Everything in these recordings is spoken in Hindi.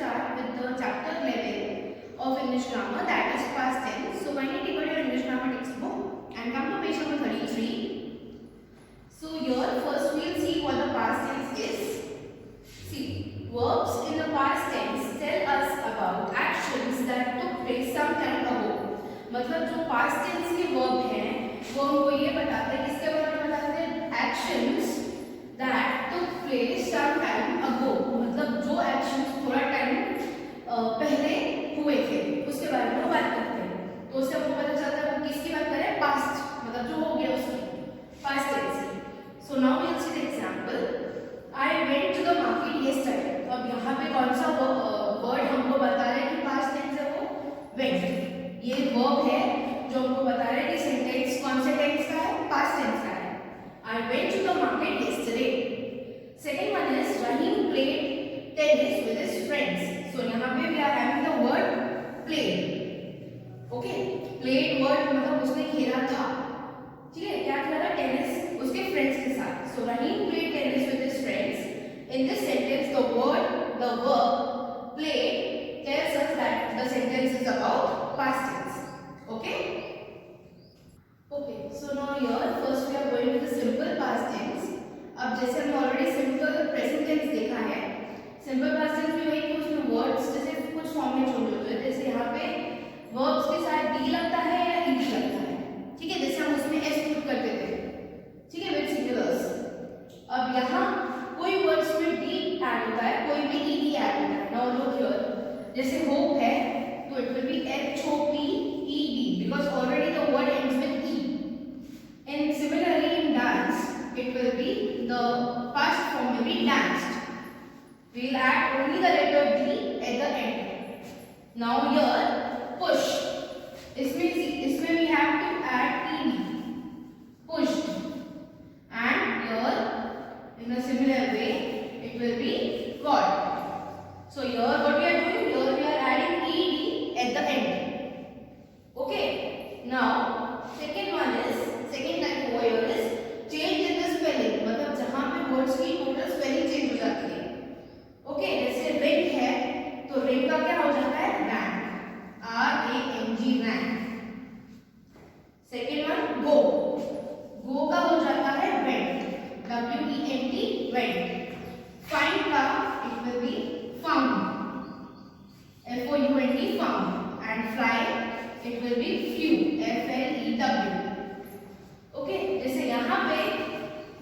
start with the chapter 11 of English grammar, that is past tense. So kindly take out your English grammar textbook and come to page number 33. So here first we will see what the past tense is. See, verbs in the past tense tell us about actions that took place some time ago. मतलब जो past tense के verb हैं वो हमको ये बताते हैं, किसके बारे में बताते हैं? Actions that took place some time ago. मतलब जो actions थोड़ा टाइम पहले हुए थे उसके बारे में बात करते हैं. तो उससे हमको पता चलता है किसकी बात करें? पास्ट, मतलब जो हो गया उसकी past tense. So now we will see the example. I went to the market yesterday. तो अब यहाँ पे कौन सा वर्ड हमको बता रहा है कि पास्ट टेंस है? वो वेंट. ये वर्ब है जो हमको बता रहा है कि सेंटेंस कौन से टेंस का है? पास्ट टेंस का है. I went to the market yesterday. Second one is Rahim played tennis with his friends. So यहाँ पे we are having the word played. Okay, played word मतलब उसने खेला था. ठीक है, क्या खेला था? टेनिस उसके फ्रेंड्स के साथ. So Rahim played tennis with his friends. In this sentence, the verb played tells us that the sentence is about past tense. Okay? Okay. So now here, first we are going to the simple past tense. अब जैसे हमने already simple present tense देखा है, simple past tense भी वही कि उसमें words जैसे कुछ form में छोड़े होते हैं. जैसे यहाँ पे verbs के साथ d लगता है या ed लगता है. ठीक है, जैसे हम उसमें s put करते थे. ठीक है, with singulars. अब यहाँ कोई वर्ड्स में डी ऐड होता है, कोई भी ईडी ऐड होता है. नाउ लुक हियर, जैसे होप है तो it will be H O P E D because already the word ends with E. And similarly in dance it will be the past form will be danced. We will add only the letter D at the end. Now here push, इसमें we have to add ED, pushed. And here in a similar way it will be got. So here what we are doing, here we are adding ed at the end. Okay, now second type over here is change in the spelling. मतलब जहाँ पे words की total spelling change हो जाती है. Okay, जैसे ring है तो ring का क्या हो जाता है? rank, R-A-N-G, rank. second one go का हो जाता है went, W-E-N-T, went. Find का it will be found, F-O-U-N-D, found. And fly it will be flew, F-L-E-W. Okay, जैसे यहाँ पे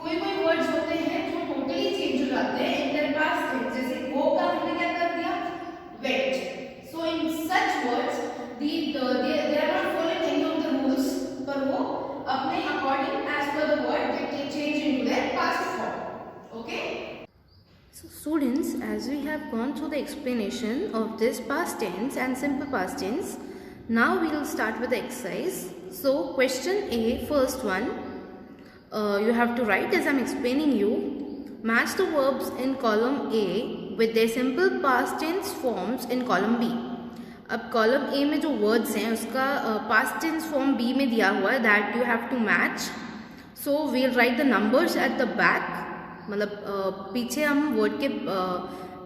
कोई वर्ड्स होते हैं जो टोटली चेंज हो जाते हैं in their past tense. जैसे go का हमने क्या कर दिया? went. So in such words they are not following any of the rules, पर वो अपने according as per the word they change into their past form. Okay? So students, as we have gone through the explanation of this past tense and simple past tense, now we will start with the exercise. So question A, first one, you have to write as I am explaining you. Match the verbs in column A with their simple past tense forms in column B. अब कॉलम ए में जो वर्ड्स हैं उसका पास्ट टेंस फॉर्म बी में दिया हुआ है, that you have to match. So we will write the numbers at the back. मतलब पीछे हम वर्ड के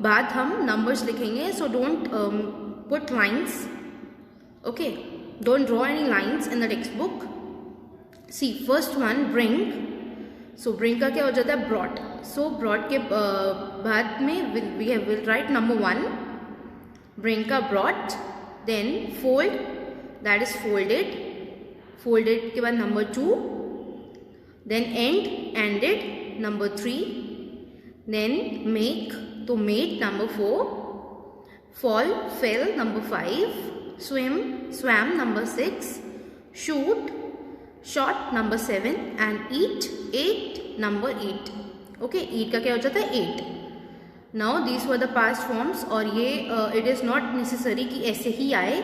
बाद हम नंबर्स लिखेंगे. So don't put lines. Okay, don't draw any lines in the textbook. See first one bring. So bring का क्या हो जाता है? ब्रॉट. सो ब्रॉट के बाद में we will write number 1, bring का brought. Then fold, that is folded. Folded के बाद number 2. Then ended, number 3. Then make, तो made, number 4. Fall, fell, number 5. Swam, number 6. Shoot, shot, number 7. And ate, number 8. Okay, eat का क्या हो जाता है? 8. Now these were the past forms. और ये इट इज़ नॉट नेसेसरी कि ऐसे ही आए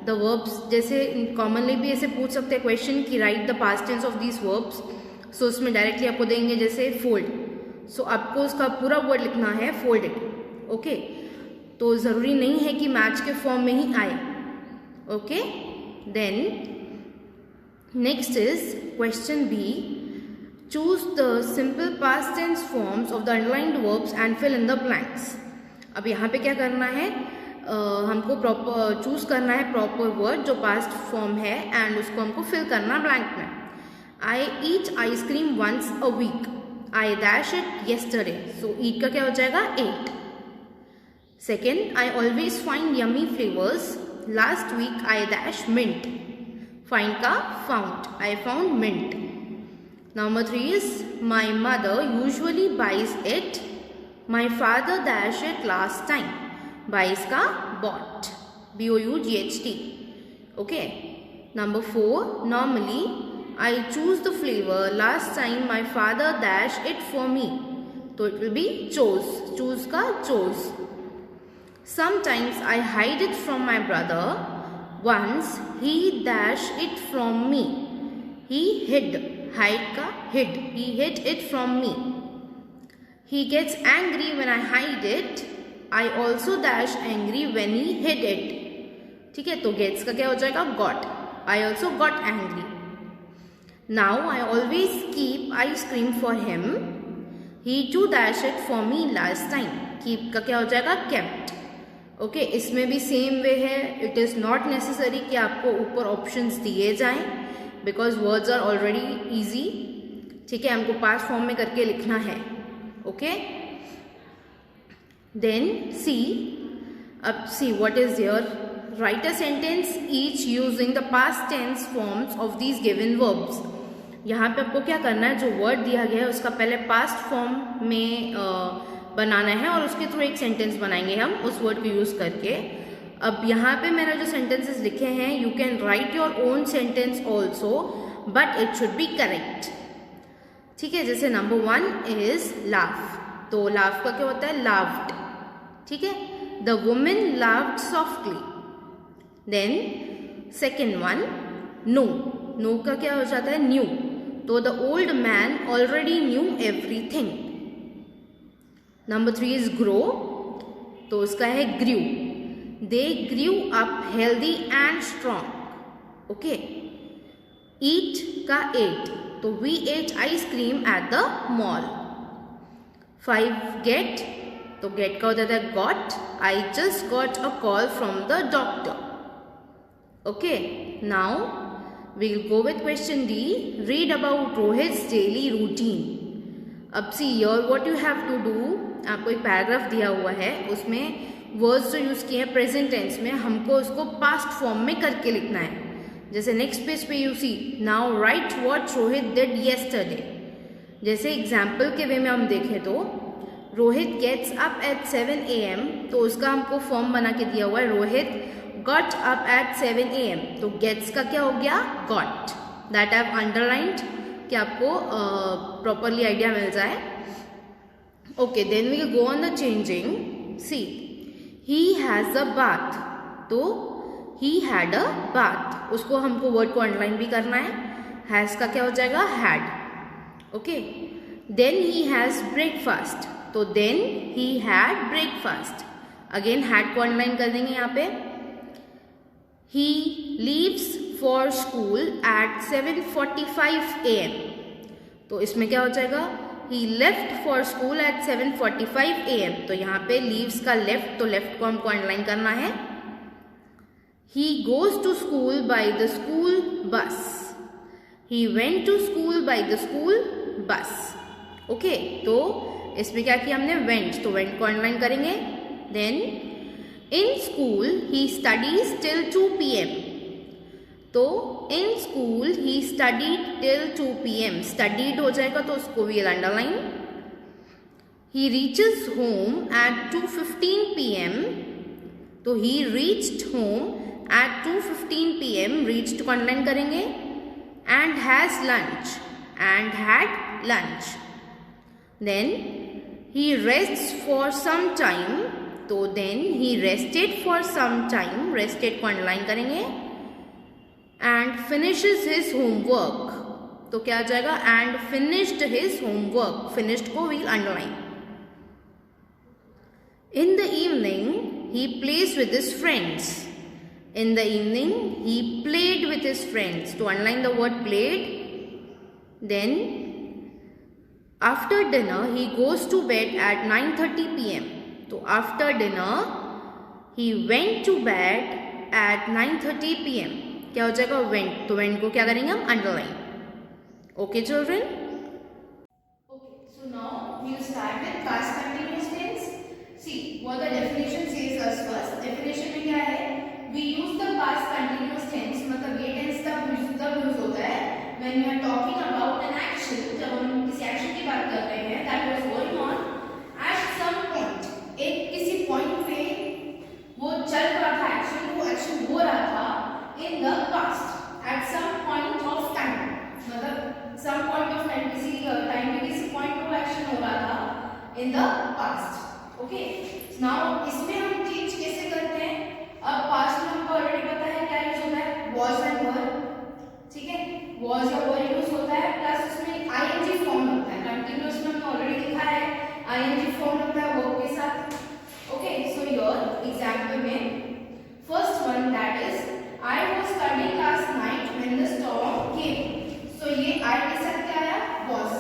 द वर्ब्स. जैसे कॉमनली भी ऐसे पूछ सकते हैं क्वेश्चन कि write the past tense of these verbs. So उसमें डायरेक्टली आपको देंगे जैसे फोल्ड. सो आपको उसका पूरा वर्ड लिखना है फोल्डेड. ओके, तो ज़रूरी नहीं है कि मैच के फॉर्म में ही आए. Okay, then next is question B. Choose the simple past tense forms of the underlined verbs and fill in the blanks. अब यहाँ पे क्या करना है? हमको प्रॉपर चूज करना है प्रॉपर वर्ड जो पास्ट फॉर्म है एंड उसको हमको फिल करना ब्लैंक में. I eat ice cream once a week. I dash it yesterday. So eat का क्या हो जाएगा? Ate. Second, I always find yummy flavours. Last week I dash mint. Find का found. I found mint. Number 3 is my mother usually buys it. My father dash it last time. Buys का bought. B-O-U-G-H-T. Okay. Number 4, normally I choose the flavor. Last time my father dash it for me. So it will be chose. Choose का chose. Sometimes I hide it from my brother. Once he dash it from me. He hid. Hide का hid. He hid it from me. He gets angry when I hide it. I also dash angry when he hid it. ठीक है, तो gets का क्या हो जाएगा? got. I also got angry. Now I always keep ice cream for him. He too dash it for me last time. Keep का क्या हो जाएगा? kept. ओके, इसमें भी सेम वे है. इट इज़ नॉट नेसेसरी कि आपको ऊपर ऑप्शंस दिए जाएं because words are already easy. ठीक है, हमको पास्ट फॉर्म में करके लिखना है. Okay, then C. अब see what is your. Write a sentence each using the past tense forms of these given verbs. यहाँ पे आपको क्या करना है, जो वर्ड दिया गया है उसका पहले पास्ट फॉर्म में बनाना है और उसके थ्रू एक सेंटेंस बनाएंगे हम उस वर्ड को यूज करके. अब यहाँ पे मैंने जो सेंटेंसेस लिखे हैं, you can write your own sentence also but it should be correct. ठीक है, जैसे नंबर 1 इज लाफ. तो लाफ का क्या होता है? लाफ्ड. ठीक है, the women laughed softly. Then second one, know. Know का क्या हो जाता है? न्यू. तो the old man already knew everything. Number 3 is grow. तो उसका है grew. They grew up healthy and strong. Okay, ईट का एट. तो we ate ice cream at the mall. 5 get. तो गेट का होता है got. I just got a call from the doctor. Okay, now we will go with question D. Read about Rohit's daily routine. अब see your what you have to do. आपको एक पैराग्राफ दिया हुआ है, उसमें वर्ड्स जो यूज किए हैं प्रेजेंट टेंस में, हमको उसको पास्ट फॉर्म में करके लिखना है. जैसे नेक्स्ट पेज पे you see, now write what Rohit did yesterday. जैसे एग्जाम्पल के वे में हम देखें तो Rohit gets up at 7 AM. तो उसका हमको फॉर्म बना के दिया हुआ है Rohit got up at 7 AM. तो गेट्स का क्या हो गया? Got. That I have underlined कि आपको प्रॉपरली आइडिया मिल जाए. Okay, then we go on the changing. C, he has a bath. तो ही हैड अ बाथ. उसको हमको वर्ड को अंडरलाइन भी करना है. हैज का क्या हो जाएगा? Had. Okay, then he has breakfast. तो then he had breakfast. Again had को अंडरलाइन कर देंगे यहाँ पे. He leaves for school at 7:45 AM. तो इसमें क्या हो जाएगा? He left for school at 7:45 AM. तो यहाँ पे leaves का left, तो left को हमको अंडरलाइन करना है. He goes to school by the school bus. He went to school by the school bus. Okay, तो इसमें क्या किया हमने? went. तो went को अंडरलाइन करेंगे. Then in school he studies till 2 PM. तो in school he studied till 2 PM. Studied हो जाएगा तो उसको we underline. He reaches home at 2:15 PM. तो he reached home at 2:15 PM. Reached को अंडरलाइन करेंगे. And has lunch. And had lunch. Then he rests for some time. तो then he rested for some time. Rested को अंडरलाइन करेंगे. And finishes his homework. तो क्या आ जाएगा? And finished his homework. Finished को we'll underline. In the evening he plays with his friends. In the evening he played with his friends. To underline the word played. Then after dinner he goes to bed at 9:30 PM. तो after dinner He went to bed at 9:30 p.m. क्या हो जाएगा went, तो went को क्या करेंगे हम underline. Okay children? Okay, so now we'll start with past continuous tense. See what the definition says us first. Definition में क्या है? We use the past continuous tense, मतलब ये tense तब यूज होता है when we are talking about an action. जब हम किसी action की बात कर रहे हैं that was going on at some point. एक किसी point पे वो चल रहा था action, वो action हो रहा था in the past at some point of time. मतलब some point of time, किसी time पे किसी point पे वो action हो रहा था in the past. Okay, now इसमें हम चेंज कैसे करते हैं? अब पास्ट में हमको ऑलरेडी पता है क्या यूज होता है, was एंड were, ठीक है, was या were यूज होता है, प्लस उसमें ing फॉर्म लगता है, कंटिन्यूअस में हमने ऑलरेडी लिखा है ing फॉर्म लगता है वर्ब के साथ. ओके, सो योर एग्जांपल में first one that is I was studying last night when the storm came. So ये I के साथ क्या आया, was.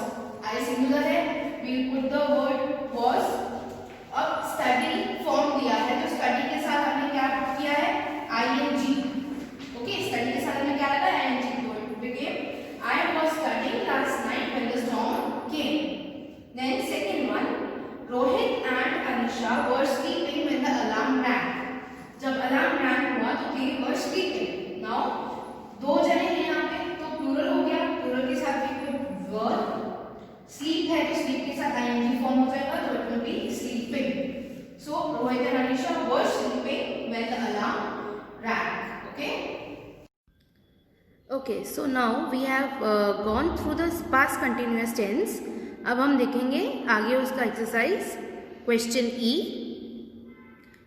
I सिंगुलर है, we put the word was. अब study फॉर्म दिया है तो study के साथ हमने क्या किया है, ing. ओके, study के साथ हमने क्या लगा, ing. तो it became I was studying last night when the storm came. Then second one, Rohit and Anisha were sleeping when the alarm rang. जब अलार्म रैंग हुआ तो they were sleeping. Now दो जने हैं यहाँ पे तो प्लूरल हो गया, प्लूरल के साथ भी कोई were. स्लीप है तो स्लीप के साथ ing फॉर्म हो जाएगा तो it will be sleeping. So Rohit and Anisha were sleeping when the alarm rang. Okay. Okay, so now we have gone through the past continuous tense. अब हम देखेंगे आगे उसका exercise. Question E.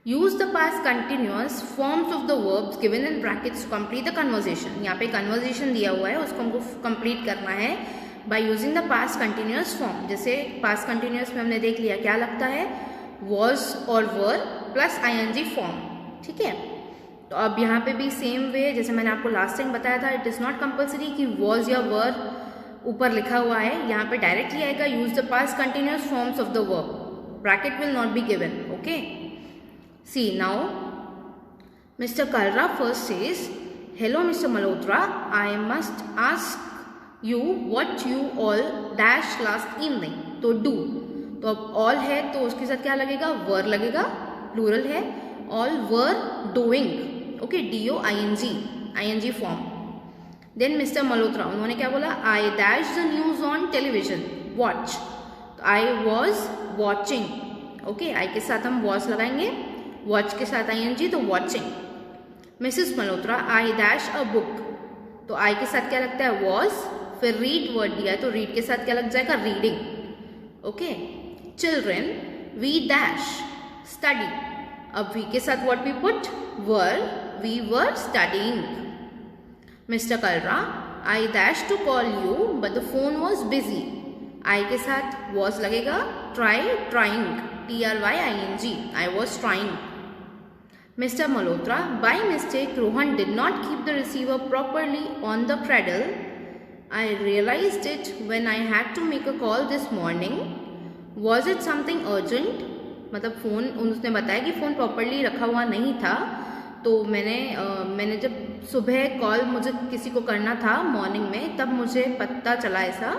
Use the past continuous forms of the verbs given in brackets to complete the conversation. यहाँ पे conversation दिया हुआ है, उसको हमको complete करना है by using the past continuous form. जैसे past continuous में हमने देख लिया क्या लगता है, was और were plus ing form. ठीक है, तो अब यहाँ पे भी सेम वे जैसे मैंने आपको लास्ट टाइम बताया था, इट इज़ नॉट कंपल्सरी कि was या were ऊपर लिखा हुआ है, यहाँ पे डायरेक्टली आएगा use the past continuous forms of the verb, bracket will not be given. Okay, see now Mr. Kalra first says, hello Mr. Malhotra, I must ask you what you all dash last evening. तो do, तो अब all है तो उसके साथ क्या लगेगा, were लगेगा, प्लूरल है, all were doing. Okay, ing form. Then mister Malhotra उन्होंने क्या बोला, I dash the news on television. watch, तो I was watching. Okay, I के साथ हम was लगाएंगे, watch के साथ ing तो watching. Mrs Malhotra I dash a book, तो I के साथ क्या लगता है, was, फिर read वर्ड दिया है तो read के साथ क्या लग जाएगा, reading. Okay, children we dash study, अब we के साथ what we put, were, we were studying. Mr. Kalra, I dashed to call you but the phone was busy. I के साथ was लगेगा, trying, trying, I was trying. Mr. Malhotra, by mistake Rohan did not keep the receiver properly on the cradle. I realized it when I had to make a call this morning. Was it something urgent? मतलब फ़ोन, उसने बताया कि फ़ोन प्रॉपरली रखा हुआ नहीं था, तो मैंने जब सुबह कॉल मुझे किसी को करना था मॉर्निंग में, तब मुझे पता चला ऐसा,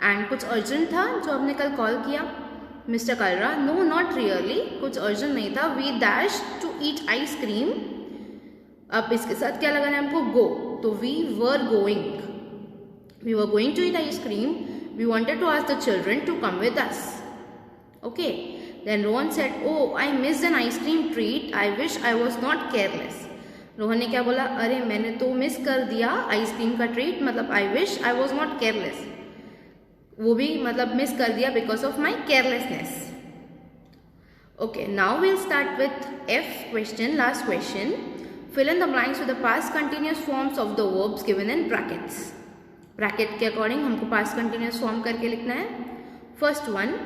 एंड कुछ अर्जेंट था जो आपने कल कॉल किया. Mister Kalra, no not really, कुछ अर्जेंट नहीं था. We dash to eat ice cream, अब इसके साथ क्या लगाना है हमको, गो, तो we were going to eat ice cream. We wanted to ask the children to come with us. Okay, then Rohan said, oh I missed an ice cream treat, I wish I was not careless. Rohan ने क्या बोला, अरे मैंने तो मिस कर दिया आइसक्रीम का ट्रीट, मतलब I wish I was not careless, वो भी मतलब मिस कर दिया because of my carelessness. Okay, now will start with F question, last question. Fill in the blanks with the past continuous forms of the verbs given in brackets. Bracket के अकॉर्डिंग हमको पास्ट कंटिन्यूअस फॉर्म करके लिखना है. First one,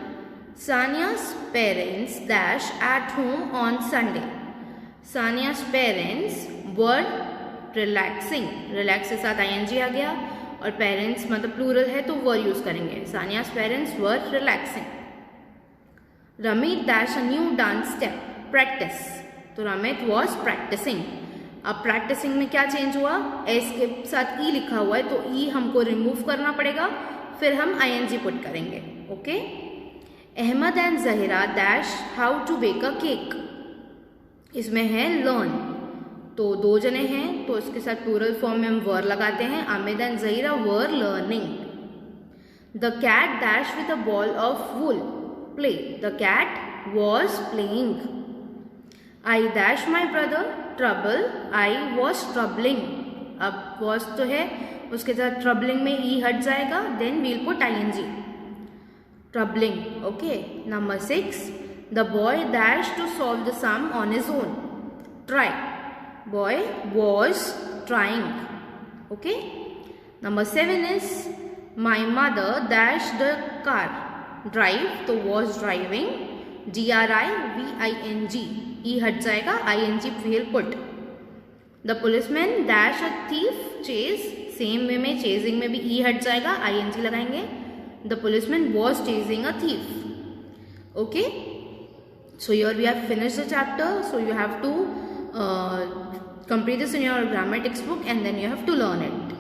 Sania's parents dash at home on Sunday. Sania's parents were relaxing. Relax के साथ ing आ गया, और parents मतलब plural है तो were यूज करेंगे. Sania's parents were relaxing. Ramit dash a new dance step. Practice. तो रमित वॉज प्रैक्टिसिंग। अब प्रैक्टिसिंग में क्या चेंज हुआ, एस के साथ ई लिखा हुआ है तो ई हमको रिमूव करना पड़ेगा, फिर हम आईएनजी पुट करेंगे। Okay, Ahmed and Zahira dash how to bake a cake. इसमें है लर्न, तो 2 जने हैं तो इसके साथ प्लूरल फॉर्म में हम वर लगाते हैं। Ahmed and Zahira were learning. The cat dash with a ball of wool play. The cat was playing. I dash my brother trouble. I was troubling. अब वॉज तो है, उसके साथ ट्रबलिंग में ई हट जाएगा, then we'll put ING, troubling. Okay, number 6, the boy dash to solve the sum on his own. Try, boy was trying. Okay, number 7 is my mother dash the car. Drive तो वॉज ड्राइविंग, DRIVING, ई हट जाएगा, ING will put. The policeman dash a thief chase, same way में चेजिंग में भी ई हट जाएगा, ING लगाएंगे। The policeman was chasing a thief. Okay, so here we have finished the chapter, so you have to complete this in your grammar textbook and then you have to learn it.